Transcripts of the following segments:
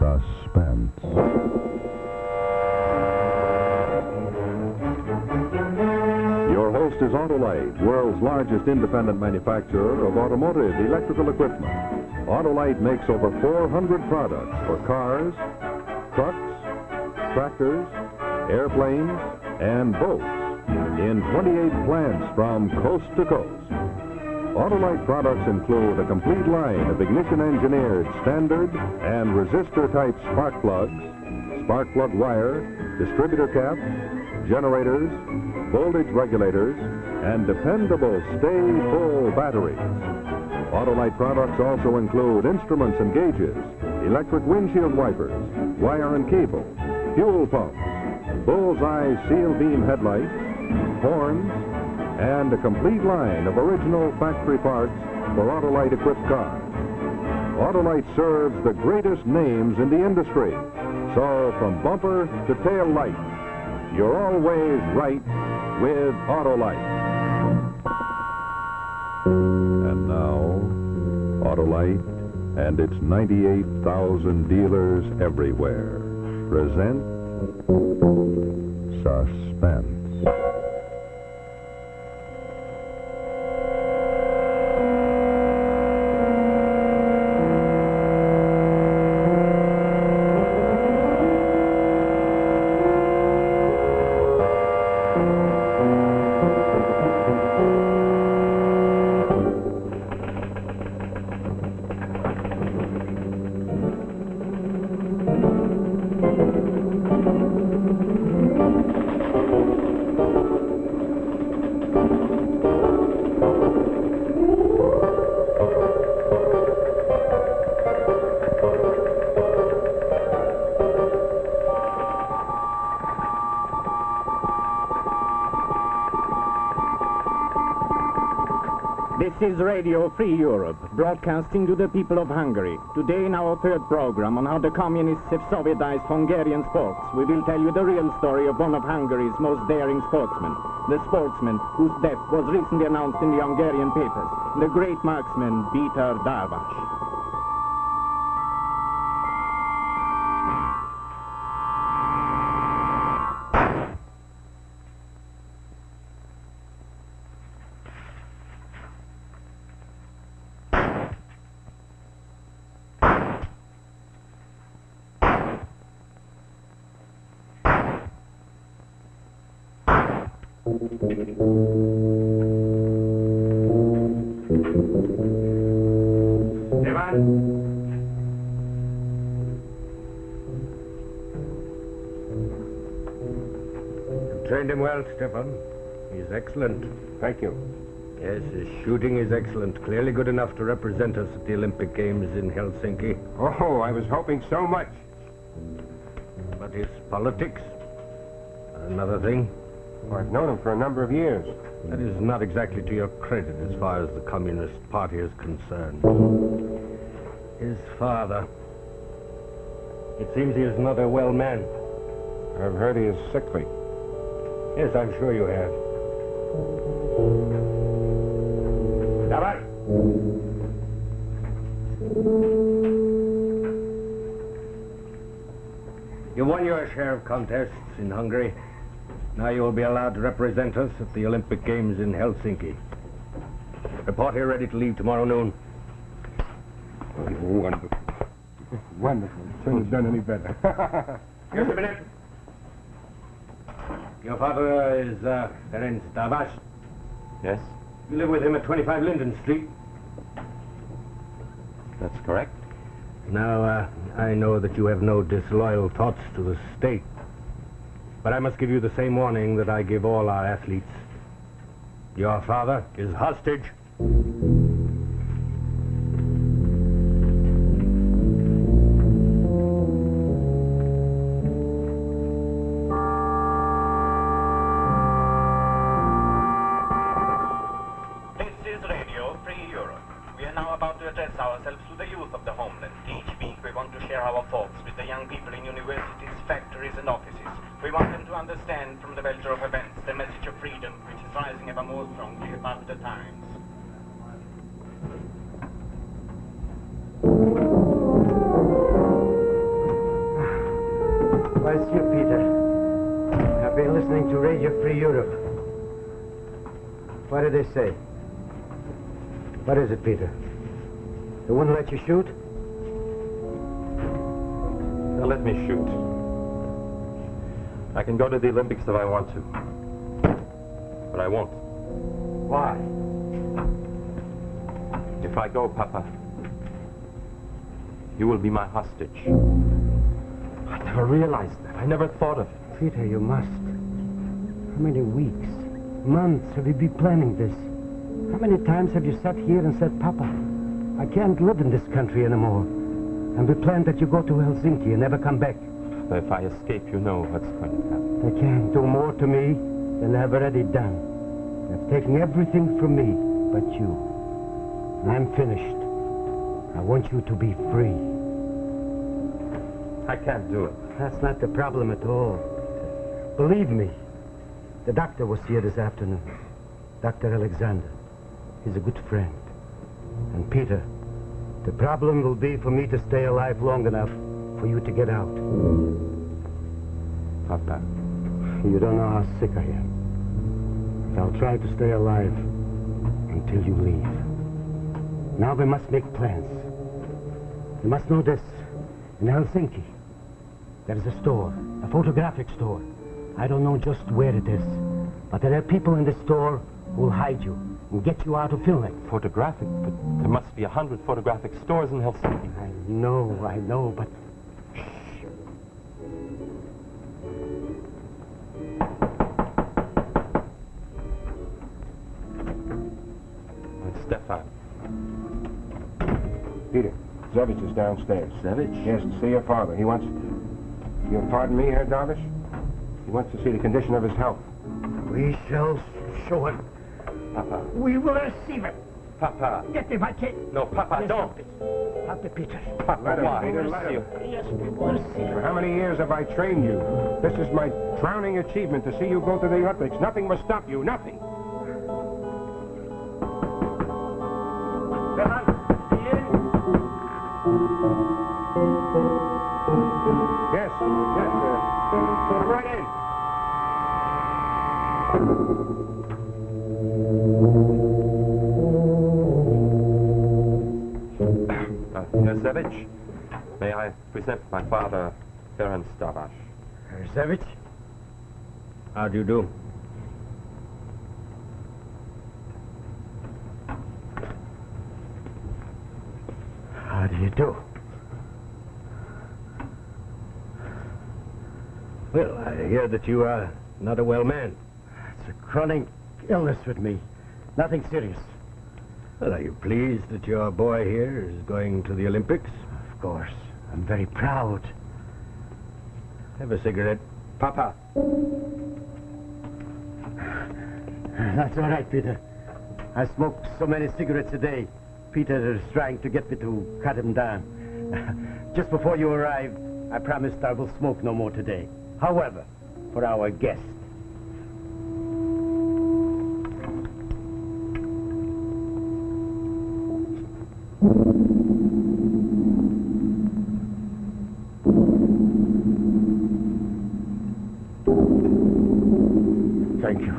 Suspense. Your host is Autolite, world's largest independent manufacturer of automotive electrical equipment. Autolite makes over 400 products for cars, trucks, tractors, airplanes, and boats in 28 plants from coast to coast. Autolite products include a complete line of ignition-engineered standard and resistor-type spark plugs, spark plug wire, distributor caps, generators, voltage regulators, and dependable stay-full batteries. Autolite products also include instruments and gauges, electric windshield wipers, wire and cable, fuel pumps, bullseye seal beam headlights, horns, and a complete line of original factory parts for Autolite-equipped cars. Autolite serves the greatest names in the industry. So from bumper to tail light, you're always right with Autolite. And now, Autolite and its 98,000 dealers everywhere present Suspense. This is Radio Free Europe, broadcasting to the people of Hungary. Today in our third program on how the communists have Sovietized Hungarian sports, we will tell you the real story of one of Hungary's most daring sportsmen. The sportsman whose death was recently announced in the Hungarian papers, the great marksman Peter Darvas. Trained him well, Stefan. He's excellent. Thank you. Yes, his shooting is excellent. Clearly good enough to represent us at the Olympic Games in Helsinki. Oh, I was hoping so much. But his politics? Another thing? Oh, I've known him for a number of years. That is not exactly to your credit as far as the Communist Party is concerned. His father. It seems he is not a well man. I've heard he is sickly. Yes, I'm sure you have. Davar! You won your share of contests in Hungary. Now you will be allowed to represent us at the Olympic Games in Helsinki. Report here ready to leave tomorrow noon. Oh, wonderful. Wonderful. Couldn't have done any better. Just a minute. Your father is Ferenc Darvas. Yes, You live with him at 25 Linden Street. that's correct. Now, I know that you have no disloyal thoughts to the state. But I must give you the same warning that I give all our athletes. Your father is hostage. ourselves to the youth of the homeland. Each week we want to share our thoughts with the young people in universities, factories and offices. We want them to understand from the welter of events the message of freedom which is rising ever more strongly above the times. it's you, Peter. I've been listening to Radio Free Europe. What did they say? What is it, Peter? They wouldn't let you shoot? They'll let me shoot. I can go to the Olympics if I want to. But I won't. Why? If I go, Papa, you will be my hostage. I never realized that. I never thought of it. Peter, you must. How many weeks, months have you been planning this? How many times have you sat here and said, Papa, I can't live in this country anymore. And we planned that you go to Helsinki and never come back. But if I escape, you know what's going to happen. They can't do more to me than they have already done. They've taken everything from me but you. And I'm finished. I want you to be free. I can't do it. That's not the problem at all. Believe me, the doctor was here this afternoon. Dr. Alexander. He's a good friend. And Peter, the problem will be for me to stay alive long enough for you to get out. Papa. You don't know how sick I am. But I'll try to stay alive until you leave. Now we must make plans. You must know this. In Helsinki, there is a store, a photographic store. I don't know just where it is, but there are people in the store who will hide you and get you out of filming. Photographic? But there must be 100 photographic stores in Helsinki. I know, but... It's Stefan. Peter, Zevich is downstairs. Zevich? Yes, to see your father. He wants... You'll pardon me, Herr Darvish? He wants to see the condition of his health. We shall show him. Papa. We will receive him. Papa. Get him, I can't. No, Papa, don't. Help it, Peter. Papa, Let him, why? Peter, let him. Yes, we will see him. For how many years have I trained you? This is my crowning achievement, to see you go to the Olympics. Nothing must stop you, nothing. Stefan, in. Yes, come right in. Herr Zevich, may I present my father, Ferenc Darvash. Herr Zevich? How do you do? How do you do? Well, I hear that you are not a well man. It's a chronic illness with me. Nothing serious. Well, are you pleased that your boy here is going to the Olympics? Of course. I'm very proud. Have a cigarette. Papa. That's all right, Peter. I smoke so many cigarettes a day. Peter is trying to get me to cut him down. Just before you arrived, I promised I will smoke no more today. However, for our guest. Thank you.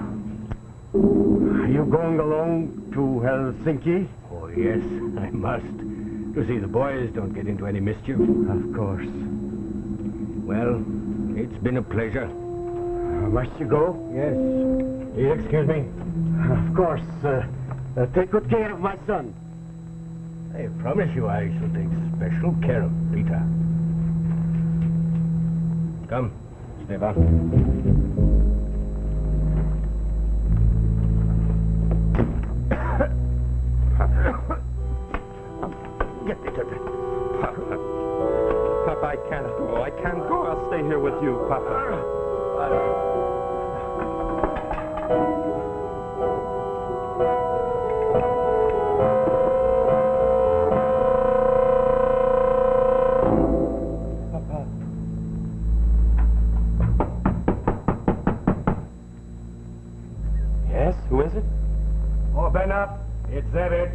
Are you going along to Helsinki? Oh, yes, I must. To see the boys don't get into any mischief. Of course. Well, it's been a pleasure. Must you go? Yes. Please excuse me. Of course. Take good care of my son. I promise you I shall take special care of Peter. Come, Stefan. Get me to the... Papa. Papa, I can't go. I can't go. I'll stay here with you, Papa. Yes? Who is it? Open up. It's Zevich.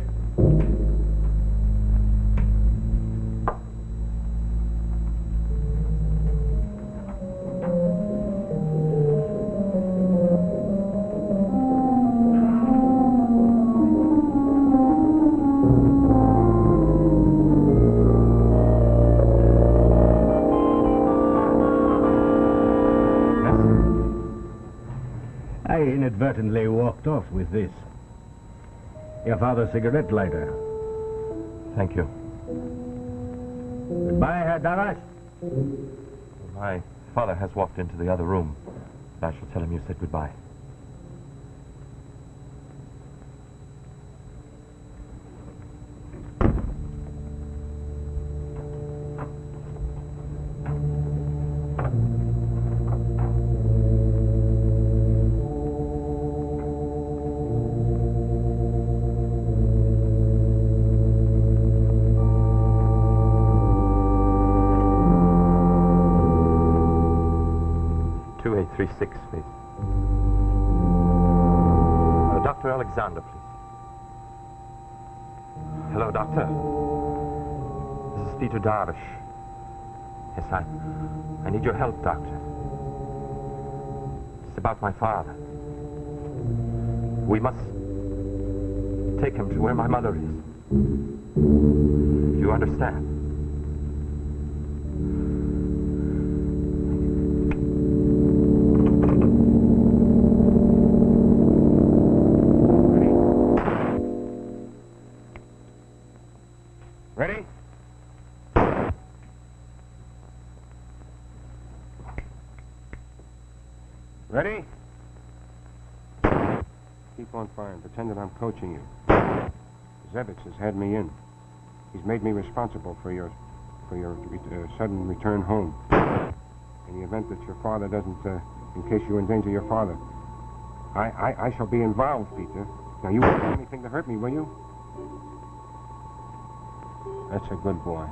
I inadvertently walked off with this. Your father's cigarette lighter. Thank you. Goodbye, Herr Davas. My father has walked into the other room. I shall tell him you said goodbye. Six, please. Dr. Alexander, please. Hello, Doctor. This is Peter Darvish. Yes, I need your help, Doctor. It's about my father. We must take him to where my mother is. You understand? Ready? Ready? Keep on firing. Pretend that I'm coaching you. Zevitz has had me in. He's made me responsible for your sudden return home. In the event that your father doesn't, in case you endanger your father, I shall be involved, Peter. Now, you won't do anything to hurt me, will you? That's a good boy.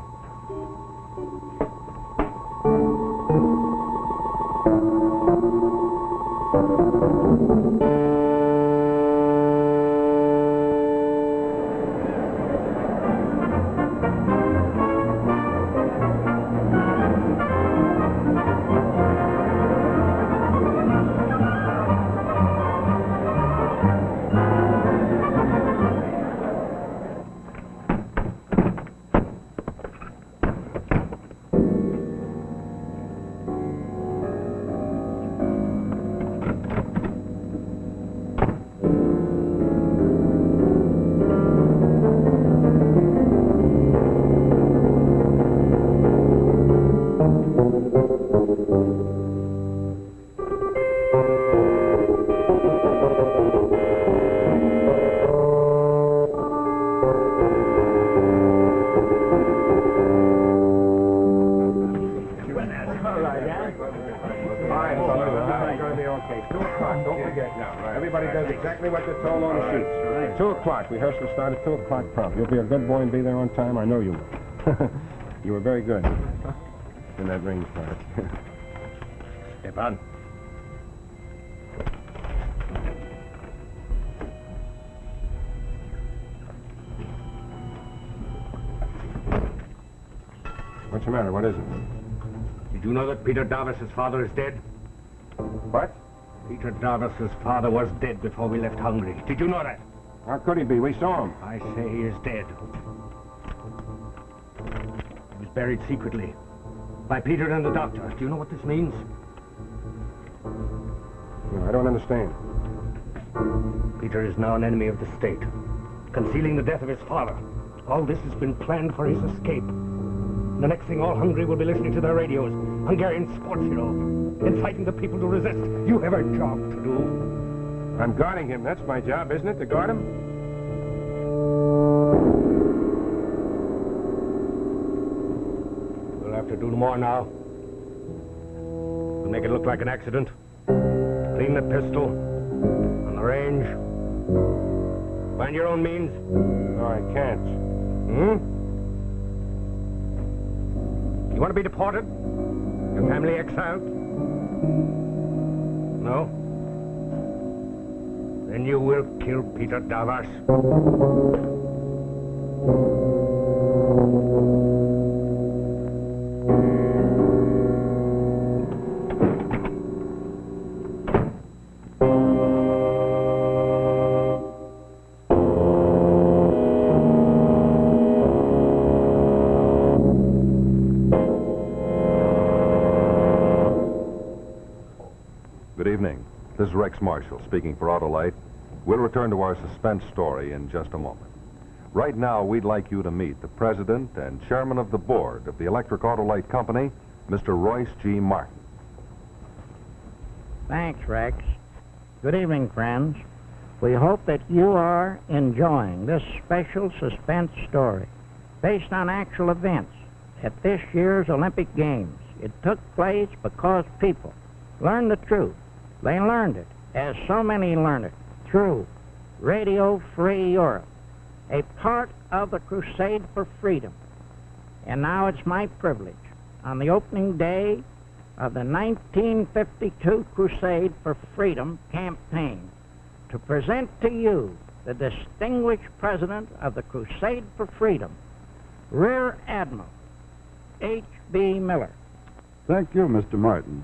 What they're told on the sheets. 2 o'clock. Rehearsal start at 2 o'clock prompt. You'll be a good boy and be there on time. I know you will. You were very good in that range part. Stepan. What's the matter? What is it? Did you know that Peter Darvis's father is dead? What? Peter Darvis's father was dead before we left Hungary. Did you know that? How could he be? We saw him. I say he is dead. He was buried secretly by Peter and the doctor. Do you know what this means? No, I don't understand. Peter is now an enemy of the state, concealing the death of his father. All this has been planned for his escape. The next thing, all Hungary will be listening to their radios. Hungarian sports, you know, inciting the people to resist. You have a job to do. I'm guarding him. That's my job, isn't it, to guard him? We'll have to do more now. We'll make it look like an accident. Clean the pistol on the range. Find your own means. No, I can't. You want to be deported? Your family exiled? No? Then you will kill Peter Davas. Good evening. This is Rex Marshall speaking for Autolite. We'll return to our suspense story in just a moment. Right now, we'd like you to meet the president and chairman of the board of the Electric Autolite Company, Mr. Royce G. Martin. Thanks, Rex. Good evening, friends. We hope that you are enjoying this special suspense story based on actual events at this year's Olympic Games. It took place because people learned the truth. They learned it, as so many learn it, through Radio Free Europe, a part of the crusade for freedom. And now it's my privilege, on the opening day of the 1952 Crusade for Freedom campaign, to present to you the distinguished president of the Crusade for Freedom, Rear Admiral H.B. Miller. Thank you, Mr. Martin.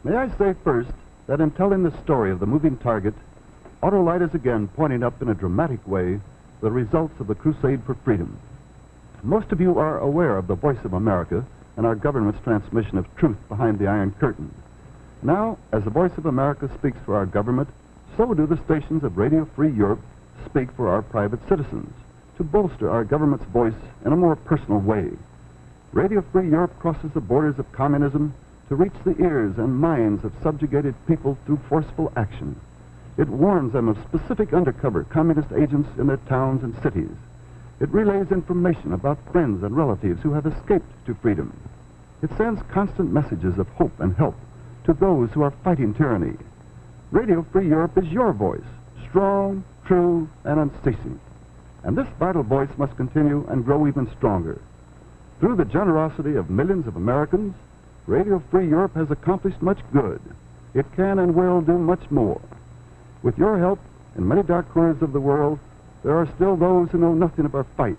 May I say first that in telling the story of the moving target, Autolite is again pointing up in a dramatic way the results of the Crusade for Freedom. Most of you are aware of the Voice of America and our government's transmission of truth behind the Iron Curtain. Now, as the Voice of America speaks for our government, so do the stations of Radio Free Europe speak for our private citizens, to bolster our government's voice in a more personal way. Radio Free Europe crosses the borders of communism to reach the ears and minds of subjugated people through forceful action. It warns them of specific undercover communist agents in their towns and cities. It relays information about friends and relatives who have escaped to freedom. It sends constant messages of hope and help to those who are fighting tyranny. Radio Free Europe is your voice, strong, true, and unceasing. And this vital voice must continue and grow even stronger. Through the generosity of millions of Americans, Radio Free Europe has accomplished much good. It can and will do much more. With your help, in many dark corners of the world, there are still those who know nothing of our fight.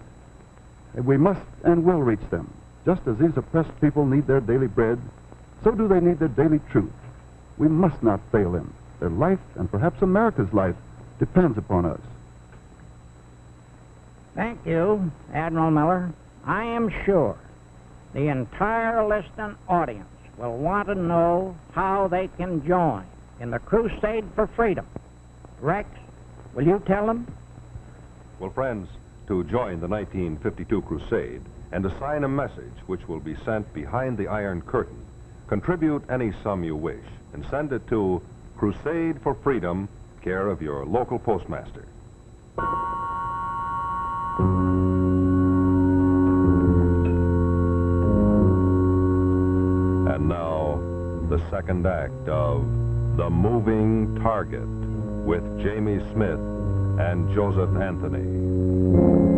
And we must and will reach them. Just as these oppressed people need their daily bread, so do they need their daily truth. We must not fail them. Their life, and perhaps America's life, depends upon us. Thank you, Admiral Miller. I am sure the entire listening audience will want to know how they can join in the crusade for freedom. Rex, will you tell them? Well, friends, to join the 1952 Crusade and to sign a message which will be sent behind the Iron Curtain, contribute any sum you wish and send it to Crusade for Freedom, care of your local postmaster. And now, the second act of The Moving Target with Jamie Smith and Joseph Anthony.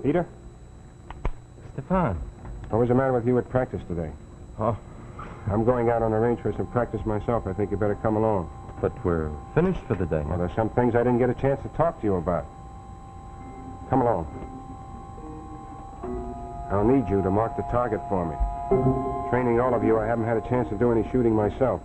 Peter? Stefan. What was the matter with you at practice today? Oh, I'm going out on the range for some practice myself. I think you better come along. but we're finished for the day. Well, there's some things I didn't get a chance to talk to you about. Come along. I'll need you to mark the target for me. Training all of you, I haven't had a chance to do any shooting myself.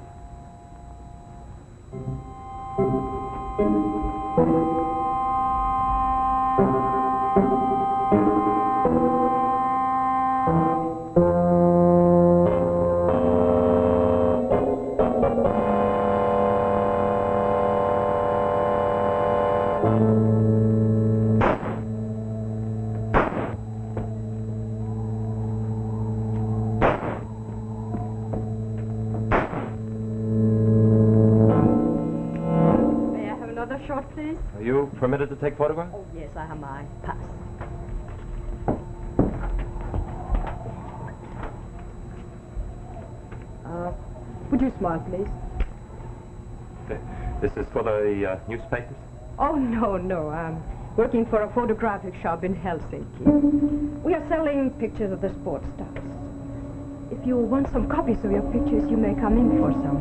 Shot, please. Are you permitted to take photographs? Oh, yes, I have my pass. Would you smile, please? This is for the newspapers? Oh, no. I'm working for a photographic shop in Helsinki. We are selling pictures of the sports stars. If you want some copies of your pictures, you may come in for some.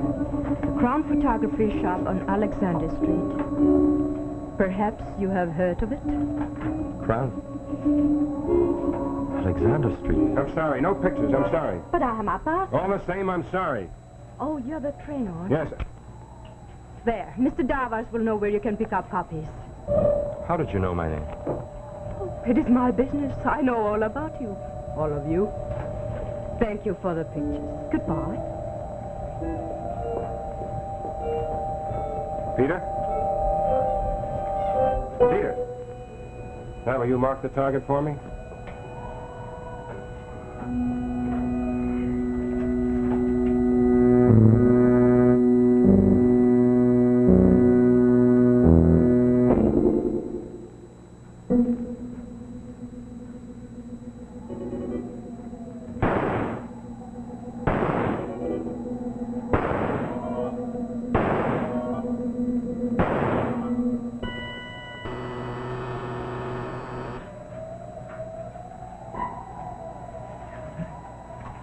The Crown Photography Shop on Alexander Street. Perhaps you have heard of it? Crown? Alexander Street. I'm sorry. No pictures. I'm sorry. But I have my pass. All the same, I'm sorry. Oh, you're the trainer, aren't Yes. There. Mr. Davos will know where you can pick up copies. How did you know my name? It is my business. I know all about you. All of you. Thank you for the pictures. Goodbye. Peter? Peter? Now, will you mark the target for me?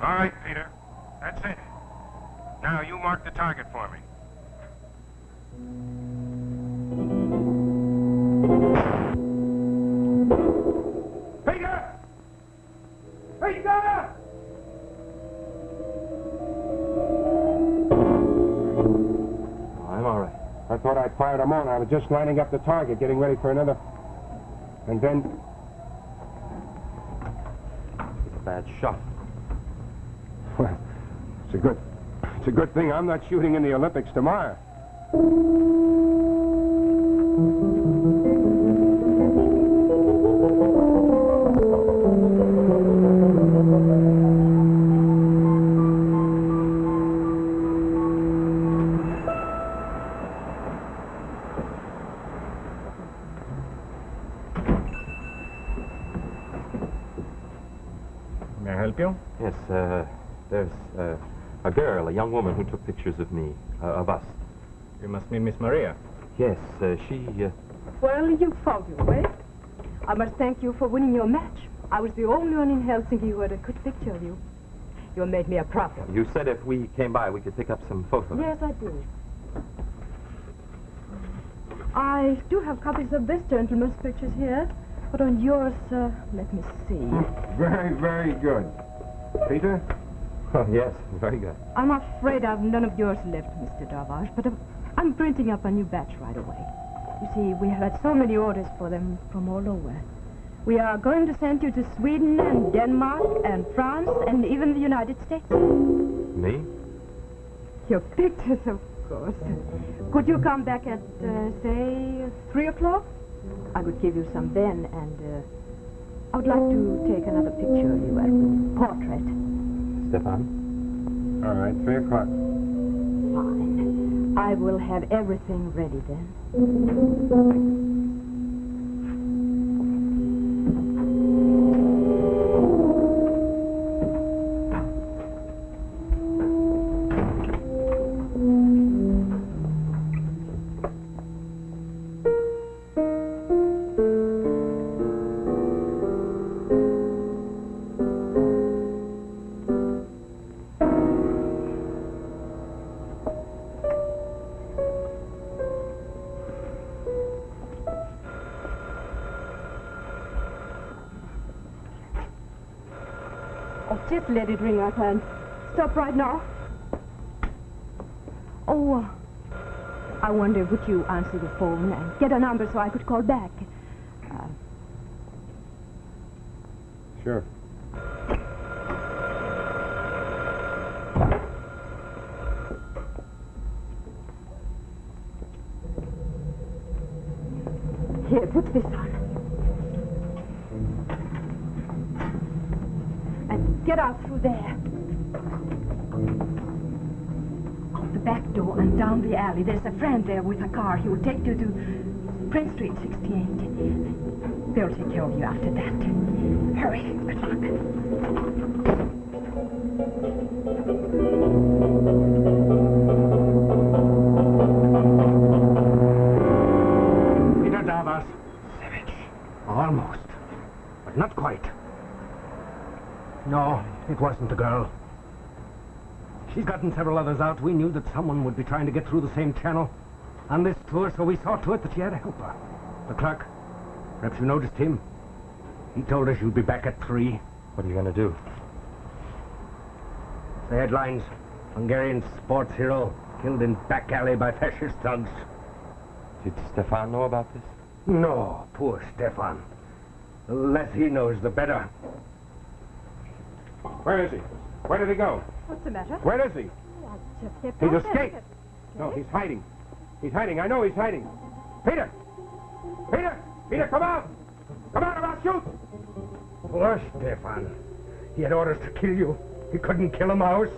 All right, Peter. That's it. Now you mark the target for me. Peter! Peter! I'm all right. I thought I'd fired them on. I was just lining up the target, getting ready for another. And then... It's a bad shot. Well, it's a good thing I'm not shooting in the Olympics tomorrow. May I help you? Yes, there's a girl, a young woman who took pictures of me, of us. You must be Miss Maria. Yes, she... Well, you found your way. I must thank you for winning your match. I was the only one in Helsinki who had a good picture of you. You made me a profit. You said if we came by, we could pick up some photos. Yes, I do. I do have copies of this gentleman's pictures here, but on yours, let me see. Very, very good. Peter? Oh, yes, very good. I'm afraid I've none of yours left, Mr. Darvash, but I'm printing up a new batch right away. You see, we have had so many orders for them from all over. We are going to send you to Sweden and Denmark and France and even the United States. Me? Your pictures, of course. Could you come back at, say, 3 o'clock? I could give you some then, and I would like to take another picture of you as a portrait. Stefan? All right, 3 o'clock. Fine. I will have everything ready then. Just let it ring, I can. Stop right now. Oh, I wonder, would you answer the phone and get a number so I could call back? Sure. Here, put this on. Get out through there. Out the back door and down the alley. There's a friend there with a car. He will take you to Prince Street 68. They'll take care of you after that. Hurry. Good luck. Peter Davos. Savage. Almost. But not quite. No, it wasn't the girl. She's gotten several others out. We knew that someone would be trying to get through the same channel on this tour, so we saw to it that she had a helper. The clerk. Perhaps you noticed him. He told us you'd be back at 3. What are you going to do? The headlines. Hungarian sports hero killed in back alley by fascist thugs. Did Stefan know about this? No, poor Stefan. The less he knows, the better. Where is he? Where did he go? What's the matter? Where is he? I just stepped He's out escaped. No, he's hiding. He's hiding. I know he's hiding. Peter! Peter! Peter, come out! Come out or I'll shoot! Poor Stefan. He had orders to kill you. He couldn't kill a mouse.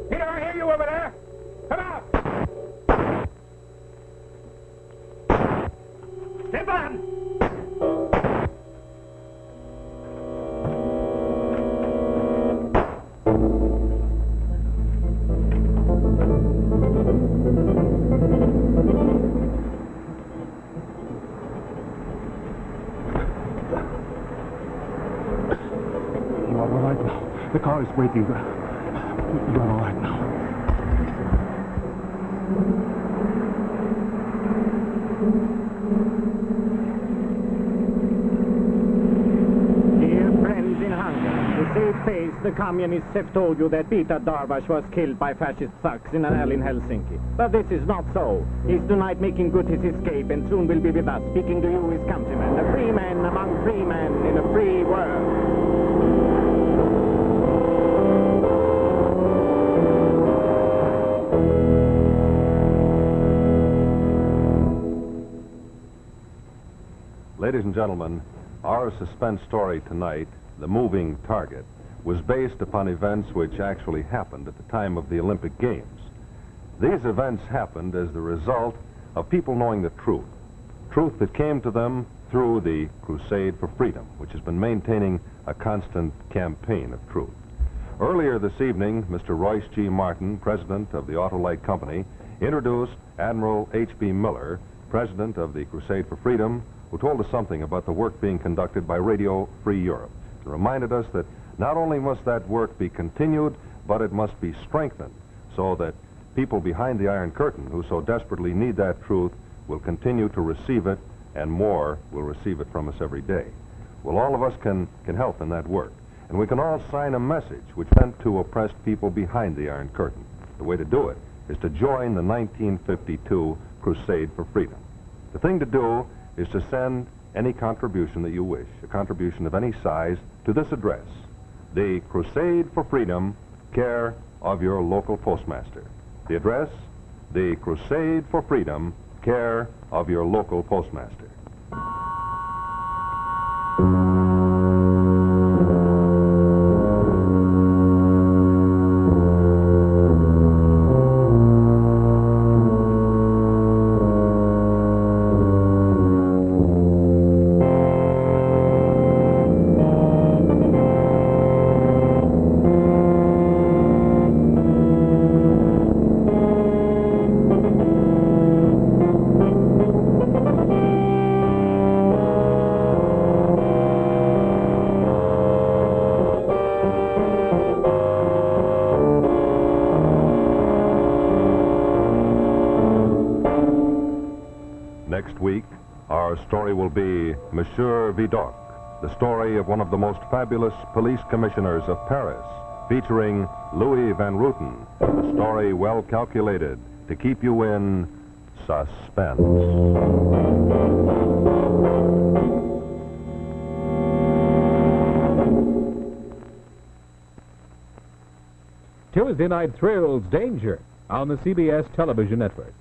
Peter, I hear you over there! Come out! Stefan! You are all right now. The car is waiting. You are all right now. Dear friends in Hungary, to save face, the communists have told you that Peter Darvash was killed by fascist thugs in an alley in Helsinki. But this is not so. He's tonight making good his escape and soon will be with us, speaking to you, his countrymen, a free man among free men in a free world. Ladies and gentlemen, our suspense story tonight, The Moving Target, was based upon events which actually happened at the time of the Olympic Games. These events happened as the result of people knowing the truth that came to them through the Crusade for Freedom, which has been maintaining a constant campaign of truth. Earlier this evening, Mr. Royce G. Martin, president of the Autolite Company, introduced Admiral H.B. Miller, president of the Crusade for Freedom, who told us something about the work being conducted by Radio Free Europe. He reminded us that not only must that work be continued, but it must be strengthened so that people behind the Iron Curtain who so desperately need that truth will continue to receive it, and more will receive it from us every day. Well, all of us can help in that work, and we can all sign a message which meant to oppressed people behind the Iron Curtain. The way to do it is to join the 1952 Crusade for Freedom. The thing to do is to send any contribution that you wish, a contribution of any size, to this address, the Crusade for Freedom, care of your local postmaster. The address, the Crusade for Freedom, care of your local postmaster. Next week, our story will be Monsieur Vidocq, the story of one of the most fabulous police commissioners of Paris, featuring Louis Van Rooten, a story well calculated to keep you in suspense. Tuesday Night Thrills Danger on the CBS television network.